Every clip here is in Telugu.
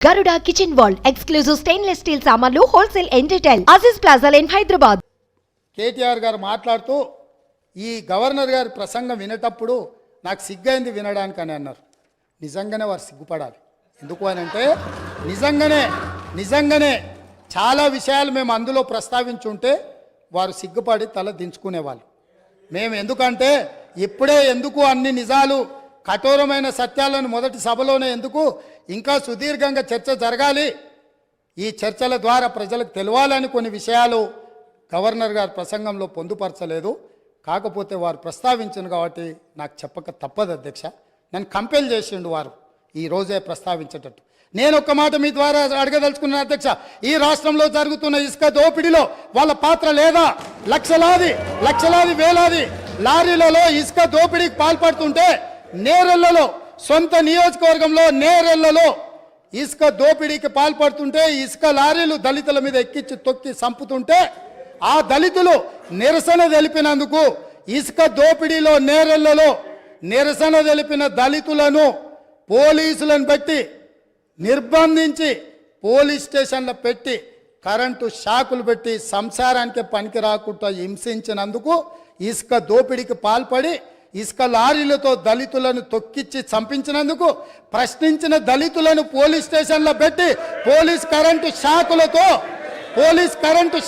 Garuda Kitchen World exclusive stainless steel సామాన్లు wholesale and retail Aziz Plaza in Hyderabad. KTR గారు మాట్లాడుతూ ఈ గవర్నర్ గారి ప్రసంగం వినేటప్పుడు నాకు సిగ్గైంది వినడానికి అని అన్నారు. నిజంగానే వారు సిగ్గుపడాలి. ఎందుకు అని అంటే నిజంగానే చాలా విషయాలు మేము అందులో ప్రస్తావించుంటే వారు సిగ్గుపడి తల దించుకునేవాళ్ళు. మేము ఎందుకంటే ఇప్పుడే ఎందుకు అన్ని నిజాలు కఠోరమైన సత్యాలను మొదటి సభలోనే ఎందుకు ఇంకా సుదీర్ఘంగా చర్చ జరగాలి, ఈ చర్చల ద్వారా ప్రజలకు తెలియాలని కొన్ని విషయాలు గవర్నర్ గారి ప్రసంగంలో పొందుపరచలేదు. కాకపోతే వారు ప్రస్తావించను కాబట్టి నాకు చెప్పక తప్పదు అధ్యక్ష. నన్ను కంపెల్ చేసిండు వారు ఈ రోజే ప్రస్తావించేటట్టు. నేను ఒక్క మాట మీ ద్వారా అడగదలుచుకున్నాను అధ్యక్ష. ఈ రాష్ట్రంలో జరుగుతున్న ఇసుక దోపిడీలో వాళ్ళ పాత్ర లేదా? లక్షలాది వేలాది లారీలలో ఇసుక దోపిడీకి పాల్పడుతుంటే నేరెళ్లలో సొంత నియోజకవర్గంలో నేరెళ్లలో ఇసుక దోపిడీకి పాల్పడుతుంటే ఇసుక లారీలు దళితుల మీద ఎక్కించి తొక్కి చంపుతుంటే ఆ దళితులు నిరసన తెలిపినందుకు ఇసుక దోపిడీలో నేరెళ్లలో నిరసన తెలిపిన దళితులను పోలీసులను పెట్టి నిర్బంధించి పోలీస్ స్టేషన్లో పెట్టి కరెంటు షాకులు పెట్టి సంసారానికి పనికి రాకుండా హింసించినందుకు ఇసుక దోపిడీకి పాల్పడి ఇసుక లారీలతో దళితులను తొక్కిచ్చి చంపించినందుకు ప్రశ్నించిన దళితులను పోలీస్ స్టేషన్లో పెట్టి పోలీస్ కరెంటు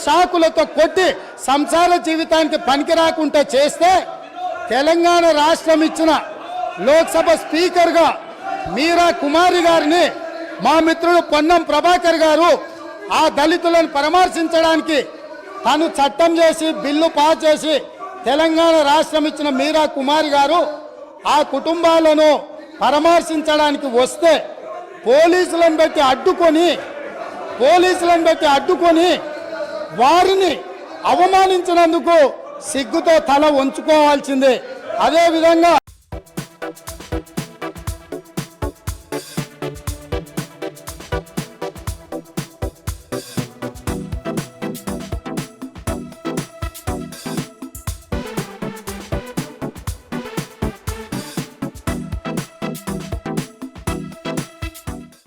షాకులతో కొట్టి సంసార జీవితానికి పనికి రాకుండా చేస్తే తెలంగాణ రాష్ట్రం ఇచ్చిన లోక్సభ స్పీకర్గా మీరా కుమారి గారిని మా మిత్రుడు పొన్నం ప్రభాకర్ గారు ఆ దళితులను పరామర్శించడానికి తను చట్టం చేసి బిల్లు పాస్ చేసి తెలంగాణ రాష్ట్రం ఇచ్చిన మీరా కుమారి గారు ఆ కుటుంబాలను పరామర్శించడానికి వస్తే పోలీసులను పెట్టి అడ్డుకొని వారిని అవమానించినందుకు సిగ్గుతో తల వంచుకోవాల్సిందే. అదేవిధంగా